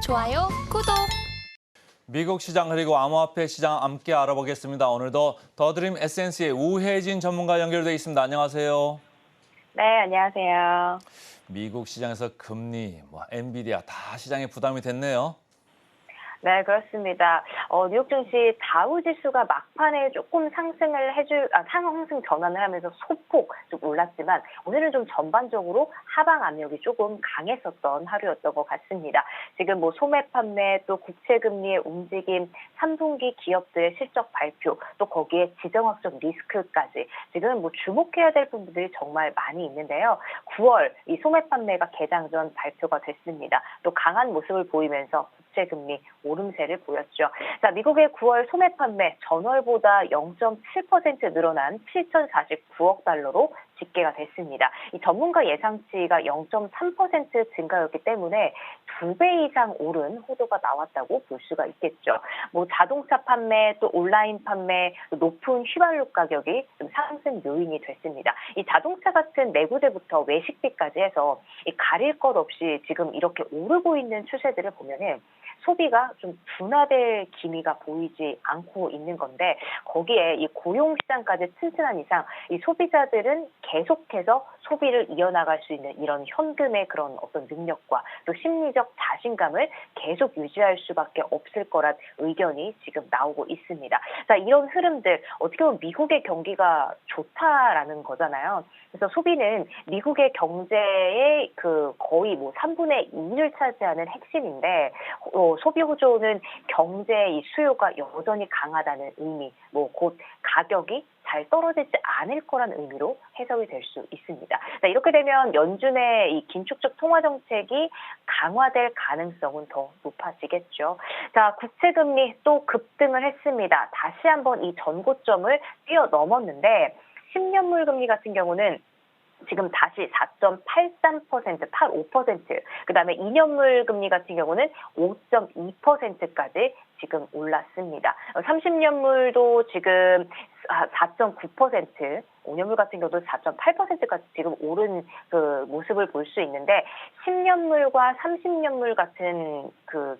좋아요, 구독. 미국 시장 그리고 암호화폐 시장 함께 알아보겠습니다. 오늘도 더드림 에센스의 우혜진 전문가 연결돼 있습니다. 안녕하세요. 네, 안녕하세요. 미국 시장에서 금리, 엔비디아 다 시장에 부담이 됐네요. 네, 그렇습니다. 뉴욕 증시 다우 지수가 막판에 조금 상승 전환을 하면서 소폭 좀 올랐지만 오늘은 좀 전반적으로 하방 압력이 조금 강했었던 하루였던 것 같습니다. 지금 소매 판매 또 국채 금리의 움직임, 3분기 기업들의 실적 발표, 또 거기에 지정학적 리스크까지 지금 주목해야 될 부분들이 정말 많이 있는데요. 9월 이 소매 판매가 개장 전 발표가 됐습니다. 또 강한 모습을 보이면서 국채 금리 오름세를 보였죠. 자, 미국의 9월 소매 판매 전월보다 0.7% 늘어난 7,049억 달러로 집계가 됐습니다. 이 전문가 예상치가 0.3% 증가였기 때문에 2배 이상 오른 호도가 나왔다고 볼 수가 있겠죠. 자동차 판매, 또 온라인 판매, 또 높은 휘발유 가격이 좀 상승 요인이 됐습니다. 이 자동차 같은 내구재부터 외식비까지 해서 가릴 것 없이 지금 이렇게 오르고 있는 추세들을 보면은 소비가 좀 둔화될 기미가 보이지 않고 있는 건데 거기에 이 고용 시장까지 튼튼한 이상 이 소비자들은 계속해서 소비를 이어나갈 수 있는 이런 현금의 그런 어떤 능력과 또 심리적 자신감을 계속 유지할 수밖에 없을 거란 의견이 지금 나오고 있습니다. 자, 이런 흐름들 어떻게 보면 미국의 경기가 좋다라는 거잖아요. 그래서 소비는 미국의 경제의 거의 3분의 2를 차지하는 핵심인데 소비 호조는 경제의 수요가 여전히 강하다는 의미, 곧 가격이 잘 떨어지지 않을 거란 의미로 해석이 될 수 있습니다. 자, 이렇게 되면 연준의 이 긴축적 통화 정책이 강화될 가능성은 더 높아지겠죠. 자, 국채 금리 또 급등을 했습니다. 다시 한번 이 전고점을 뛰어넘었는데 10년물 금리 같은 경우는 지금 다시 4.83%, 85%, 그다음에 2년물 금리 같은 경우는 5.2%까지 지금 올랐습니다. 30년물도 지금 4.9%, 5년물 같은 경우도 4.8%까지 지금 오른 모습을 볼 수 있는데 10년물과 30년물 같은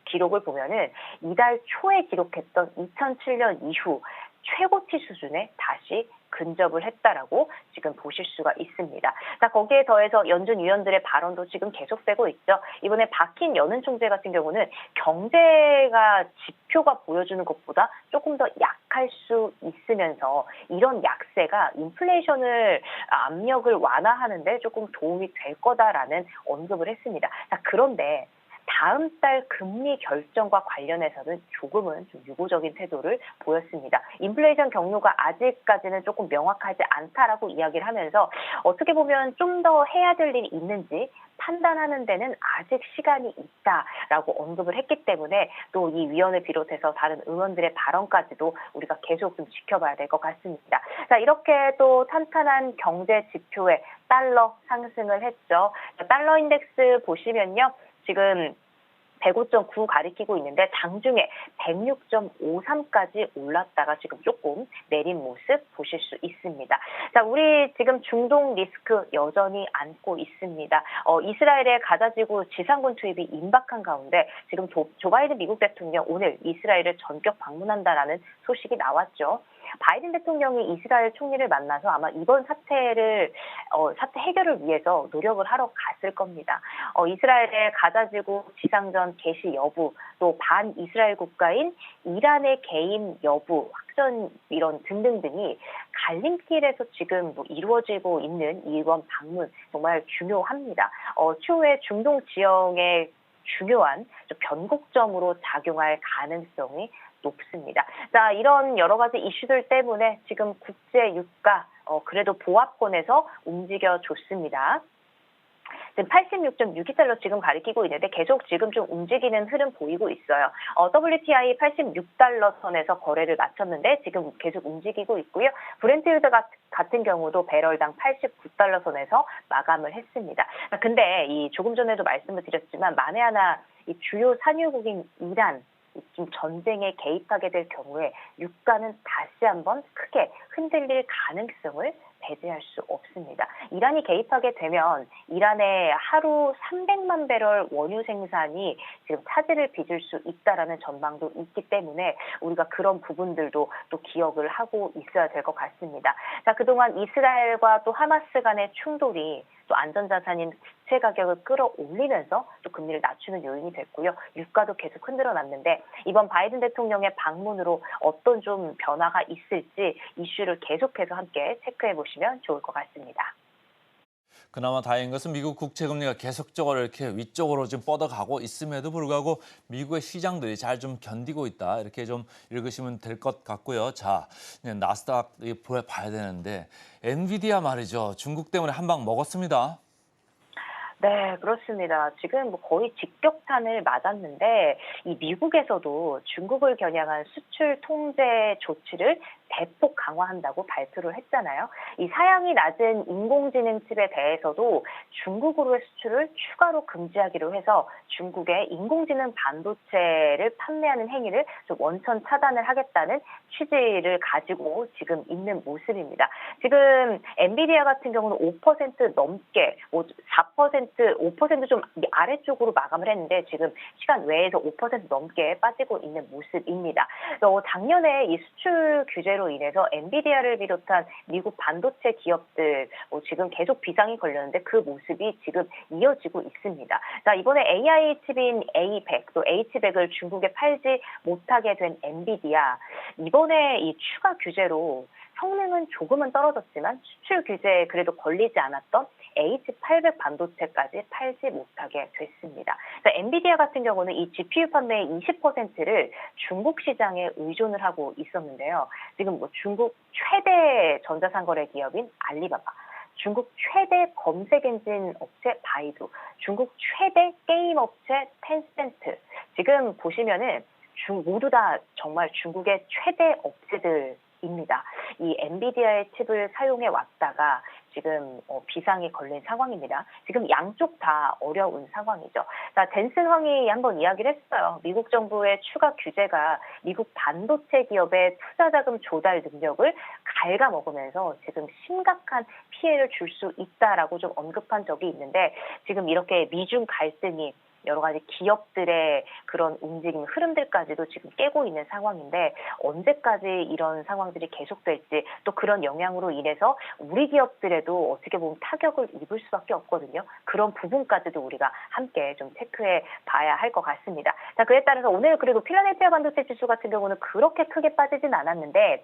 기록을 보면은 이달 초에 기록했던 2007년 이후 최고치 수준에 다시 근접을 했다라고 지금 보실 수가 있습니다. 자, 거기에 더해서 연준 위원들의 발언도 지금 계속되고 있죠. 이번에 박힌 연은 총재 같은 경우는 경제가 지표가 보여주는 것보다 조금 더 약할 수 있으면서 이런 약세가 인플레이션을 압력을 완화하는데 조금 도움이 될 거다라는 언급을 했습니다. 자, 그런데 다음 달 금리 결정과 관련해서는 조금은 좀 유보적인 태도를 보였습니다. 인플레이션 경로가 아직까지는 조금 명확하지 않다라고 이야기를 하면서 어떻게 보면 좀 더 해야 될 일이 있는지 판단하는 데는 아직 시간이 있다라고 언급을 했기 때문에 또 이 위원을 비롯해서 다른 의원들의 발언까지도 우리가 계속 좀 지켜봐야 될 것 같습니다. 자, 이렇게 또 탄탄한 경제 지표에 달러 상승을 했죠. 자, 달러 인덱스 보시면요. 지금 105.9 가리키고 있는데 장중에 106.53까지 올랐다가 지금 조금 내린 모습 보실 수 있습니다. 자, 우리 지금 중동 리스크 여전히 안고 있습니다. 이스라엘의 가자지구 지상군 투입이 임박한 가운데 지금 조 바이든 미국 대통령 오늘 이스라엘을 전격 방문한다라는 소식이 나왔죠. 바이든 대통령이 이스라엘 총리를 만나서 아마 이번 사태 해결을 위해서 노력을 하러 갔을 겁니다. 이스라엘의 가자지구 지상전 개시 여부, 또 반이스라엘 국가인 이란의 개임 여부, 확전 이런 등등등이 갈림길에서 지금 이루어지고 있는 이번 방문 정말 중요합니다. 추후에 중동 지형의 중요한 변곡점으로 작용할 가능성이 높습니다. 자, 이런 여러 가지 이슈들 때문에 지금 국제 유가 그래도 보합권에서 움직여 줬습니다. 지금 86.62달러 지금 가리키고 있는데 계속 지금 좀 움직이는 흐름 보이고 있어요. WTI 86달러 선에서 거래를 마쳤는데 지금 계속 움직이고 있고요. 브렌트유드 같은 경우도 배럴당 89달러 선에서 마감을 했습니다. 근데 조금 전에도 말씀을 드렸지만 만에 하나 이 주요 산유국인 이란 지금 전쟁에 개입하게 될 경우에 유가는 다시 한번 크게 흔들릴 가능성을 배제할 수 없습니다. 이란이 개입하게 되면 이란의 하루 300만 배럴 원유 생산이 지금 차질을 빚을 수 있다라는 전망도 있기 때문에 우리가 그런 부분들도 또 기억을 하고 있어야 될 것 같습니다. 자, 그동안 이스라엘과 또 하마스 간의 충돌이 또 안전자산인 부채 가격을 끌어올리면서 또 금리를 낮추는 요인이 됐고요. 유가도 계속 흔들어놨는데 이번 바이든 대통령의 방문으로 어떤 좀 변화가 있을지 이슈를 계속해서 함께 체크해 보시면 좋을 것 같습니다. 그나마 다행인 것은 미국 국채 금리가 계속적으로 이렇게 위쪽으로 좀 뻗어가고 있음에도 불구하고 미국의 시장들이 잘 좀 견디고 있다. 이렇게 좀 읽으시면 될 것 같고요. 자, 이제 나스닥 봐야 되는데 엔비디아 말이죠. 중국 때문에 한 방 먹었습니다. 네, 그렇습니다. 지금 뭐 거의 직격탄을 맞았는데 이 미국에서도 중국을 겨냥한 수출 통제 조치를 대폭 강화한다고 발표를 했잖아요. 이 사양이 낮은 인공지능 칩에 대해서도 중국으로의 수출을 추가로 금지하기로 해서 중국의 인공지능 반도체를 판매하는 행위를 좀 원천 차단을 하겠다는 취지를 가지고 지금 있는 모습입니다. 지금 엔비디아 같은 경우는 5% 넘게, 5%좀 아래쪽으로 마감을 했는데 지금 시간 외에서 5% 넘게 빠지고 있는 모습입니다. 작년에 이 수출 규제로 인해서 엔비디아를 비롯한 미국 반도체 기업들 지금 계속 비상이 걸렸는데 그 모습이 지금 이어지고 있습니다. 자, 이번에 AI 칩인 A100 또 H100을 중국에 팔지 못하게 된 엔비디아 이번에 이 추가 규제로 성능은 조금은 떨어졌지만 수출 규제에 그래도 걸리지 않았던 H800 반도체까지 팔지 못하게 됐습니다. 엔비디아 같은 경우는 이 GPU 판매의 20%를 중국 시장에 의존을 하고 있었는데요. 지금 중국 최대 전자상거래 기업인 알리바바, 중국 최대 검색 엔진 업체 바이두, 중국 최대 게임 업체 텐센트. 지금 보시면은 모두 다 정말 중국의 최대 업체들입니다. 이 엔비디아의 칩을 사용해 왔다가 지금 비상이 걸린 상황입니다. 지금 양쪽 다 어려운 상황이죠. 자, 젠슨 황이 한번 이야기를 했어요. 미국 정부의 추가 규제가 미국 반도체 기업의 투자 자금 조달 능력을 갉아먹으면서 지금 심각한 피해를 줄 수 있다라고 좀 언급한 적이 있는데 지금 이렇게 미중 갈등이 여러 가지 기업들의 그런 움직임, 흐름들까지도 지금 깨고 있는 상황인데 언제까지 이런 상황들이 계속될지 또 그런 영향으로 인해서 우리 기업들에도 어떻게 보면 타격을 입을 수밖에 없거든요. 그런 부분까지도 우리가 함께 좀 체크해 봐야 할 것 같습니다. 자, 그에 따라서 오늘 그리고 필라델피아 반도체 지수 같은 경우는 그렇게 크게 빠지진 않았는데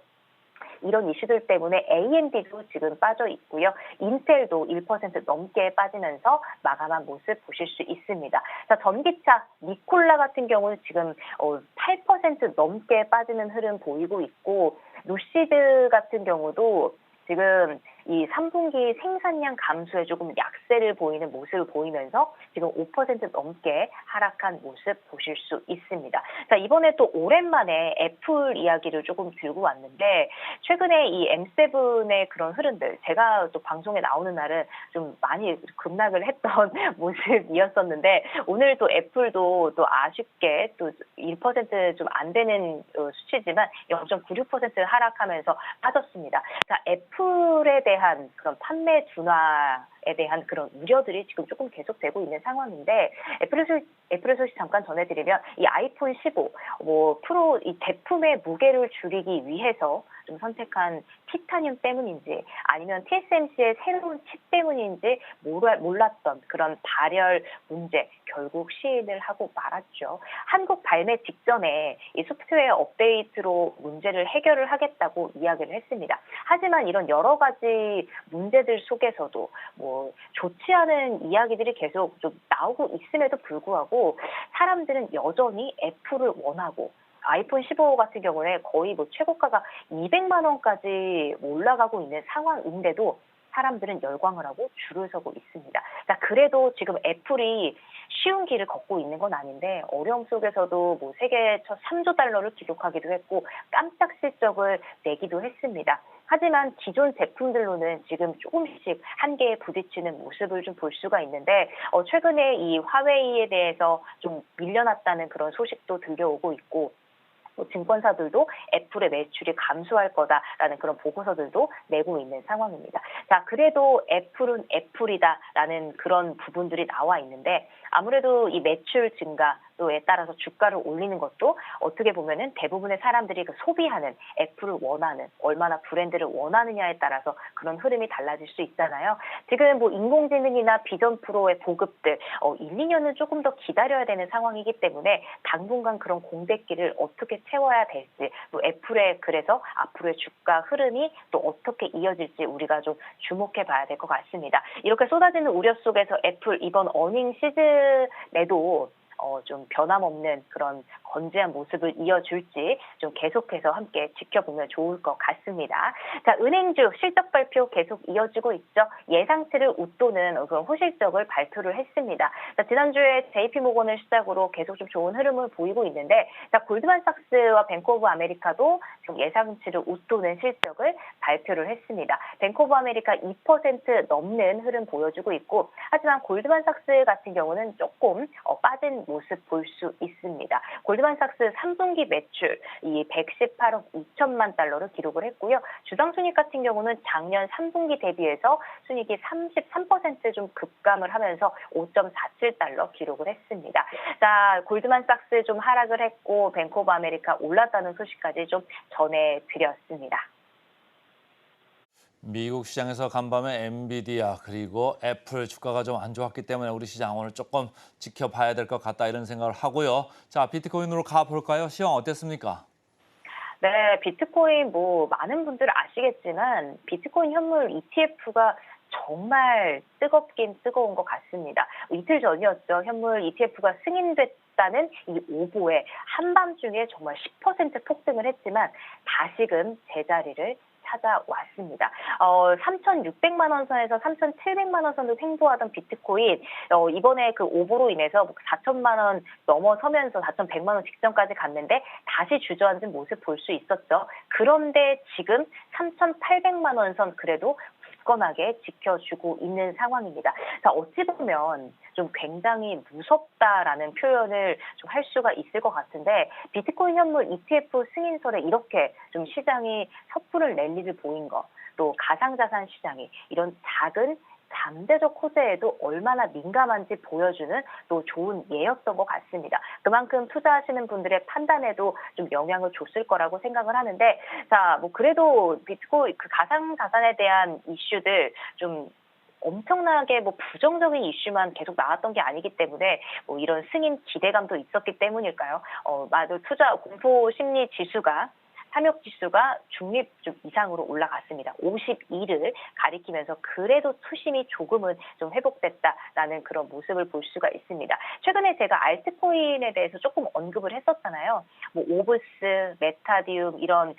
이런 이슈들 때문에 AMD도 지금 빠져 있고요. 인텔도 1% 넘게 빠지면서 마감한 모습 보실 수 있습니다. 자, 전기차 니콜라 같은 경우는 지금 8% 넘게 빠지는 흐름 보이고 있고 루시드 같은 경우도 지금 이 3분기 생산량 감소에 조금 약세를 보이는 모습을 보이면서 지금 5% 넘게 하락한 모습 보실 수 있습니다. 자, 이번에 또 오랜만에 애플 이야기를 조금 들고 왔는데 최근에 이 M7의 그런 흐름들 제가 또 방송에 나오는 날은 좀 많이 급락을 했던 모습이었었는데 오늘 또 애플도 또 아쉽게 또 1% 좀 안 되는 수치지만 0.96% 하락하면서 빠졌습니다. 자, 애플에 대한 그런 판매 둔화에 대한 그런 우려들이 지금 조금 계속되고 있는 상황인데 애플의 소식 잠깐 전해드리면 이 아이폰 15 프로 이 제품의 무게를 줄이기 위해서 좀 선택한 티타늄 때문인지 아니면 TSMC의 새로운 칩 때문인지 몰랐던 그런 발열 문제 결국 시인을 하고 말았죠. 한국 발매 직전에 이 소프트웨어 업데이트로 문제를 해결을 하겠다고 이야기를 했습니다. 하지만 이런 여러 가지 문제들 속에서도 좋지 않은 이야기들이 계속 좀 나오고 있음에도 불구하고 사람들은 여전히 애플을 원하고 아이폰 15 같은 경우에 거의 최고가가 200만 원까지 올라가고 있는 상황인데도 사람들은 열광을 하고 줄을 서고 있습니다. 자, 그래도 지금 애플이 쉬운 길을 걷고 있는 건 아닌데 어려움 속에서도 세계 첫 3조 달러를 기록하기도 했고 깜짝 실적을 내기도 했습니다. 하지만 기존 제품들로는 지금 조금씩 한계에 부딪히는 모습을 좀 볼 수가 있는데 최근에 이 화웨이에 대해서 좀 밀려났다는 그런 소식도 들려오고 있고 또 증권사들도 애플의 매출이 감소할 거다라는 그런 보고서들도 내고 있는 상황입니다. 자, 그래도 애플은 애플이다라는 그런 부분들이 나와 있는데 아무래도 이 매출 증가도에 따라서 주가를 올리는 것도 어떻게 보면은 대부분의 사람들이 그 소비하는 애플을 원하는 얼마나 브랜드를 원하느냐에 따라서 그런 흐름이 달라질 수 있잖아요. 지금 뭐 인공지능이나 비전 프로의 보급들 1, 2년은 조금 더 기다려야 되는 상황이기 때문에 당분간 그런 공백기를 어떻게 채워야 될지 또 애플의 그래서 앞으로의 주가 흐름이 또 어떻게 이어질지 우리가 좀 주목해 봐야 될 것 같습니다. 이렇게 쏟아지는 우려 속에서 애플 이번 어닝 시즌에도 좀 변함없는 그런 건재한 모습을 이어줄지 좀 계속해서 함께 지켜보면 좋을 것 같습니다. 자, 은행주 실적 발표 계속 이어지고 있죠. 예상치를 웃도는 그런 호실적을 발표를 했습니다. 자, 지난주에 JP모건을 시작으로 계속 좀 좋은 흐름을 보이고 있는데 자, 골드만삭스와 뱅크 오브 아메리카도 지금 예상치를 웃도는 실적을 발표를 했습니다. 뱅크 오브 아메리카 2% 넘는 흐름 보여주고 있고 하지만 골드만삭스 같은 경우는 조금 빠진 모습 볼 수 있습니다. 골드만삭스 3분기 매출 이 118억 2천만 달러를 기록을 했고요. 주당 순익 같은 경우는 작년 3분기 대비해서 순익이 33% 좀 급감을 하면서 5.47달러 기록을 했습니다. 자, 골드만삭스 좀 하락을 했고 뱅크 오브 아메리카 올랐다는 소식까지 좀 전해드렸습니다. 미국 시장에서 간밤에 엔비디아 그리고 애플 주가가 좀 안 좋았기 때문에 우리 시장 오늘 조금 지켜봐야 될 것 같다 이런 생각을 하고요. 자, 비트코인으로 가볼까요? 시황 어땠습니까? 네, 비트코인 뭐 많은 분들 아시겠지만 비트코인 현물 ETF가 정말 뜨겁긴 뜨거운 것 같습니다. 이틀 전이었죠. 현물 ETF가 승인됐다는 이 오보에 한밤중에 정말 10% 폭등을 했지만 다시금 제자리를 찾아왔습니다. 3,600만 원 선에서 3,700만 원 선을 횡보하던 비트코인 이번에 그 오보로 인해서 4천만 원 넘어서면서 4,100만 원 직전까지 갔는데 다시 주저앉은 모습 볼 수 있었죠. 그런데 지금 3,800만 원 선 그래도 굳건하게 지켜주고 있는 상황입니다. 자, 어찌 보면 좀 굉장히 무섭다라는 표현을 좀 할 수가 있을 것 같은데 비트코인 현물 ETF 승인설에 이렇게 좀 시장이 섣불을 낼 일을 보인 거, 또 가상자산 시장이 이런 작은 잠재적 호재에도 얼마나 민감한지 보여주는 또 좋은 예였던 것 같습니다. 그만큼 투자하시는 분들의 판단에도 좀 영향을 줬을 거라고 생각을 하는데, 자, 뭐 그래도 비트코인 그 가상자산에 대한 이슈들 좀 엄청나게 뭐 부정적인 이슈만 계속 나왔던 게 아니기 때문에 뭐 이런 승인 기대감도 있었기 때문일까요? 맞아 투자 공포 심리 지수가 탐욕 지수가 중립 이상으로 올라갔습니다. 52를 가리키면서 그래도 투심이 조금은 좀 회복됐다라는 그런 모습을 볼 수가 있습니다. 최근에 제가 알트코인에 대해서 조금 언급을 했었잖아요. 뭐 오브스, 메타디움 이런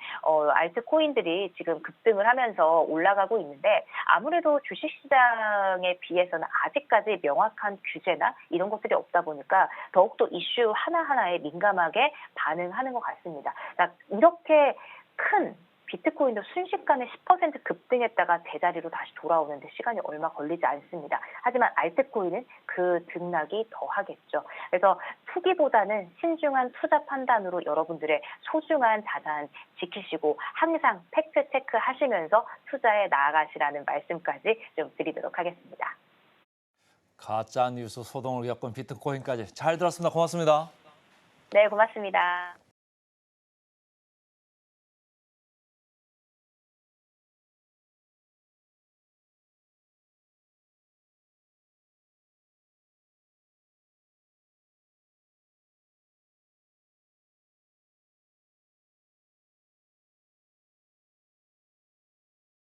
알트코인들이 지금 급등을 하면서 올라가고 있는데 아무래도 주식시장에 비해서는 아직까지 명확한 규제나 이런 것들이 없다 보니까 더욱더 이슈 하나하나에 민감하게 반응하는 것 같습니다. 이렇게 큰 비트코인도 순식간에 10% 급등했다가 제자리로 다시 돌아오는데 시간이 얼마 걸리지 않습니다. 하지만 알트코인은 그 등락이 더하겠죠. 그래서 투기보다는 신중한 투자 판단으로 여러분들의 소중한 자산 지키시고 항상 팩트 체크 하시면서 투자에 나아가시라는 말씀까지 좀 드리도록 하겠습니다. 가짜 뉴스 소동을 겪은 비트코인까지 잘 들었습니다. 고맙습니다. 네, 고맙습니다.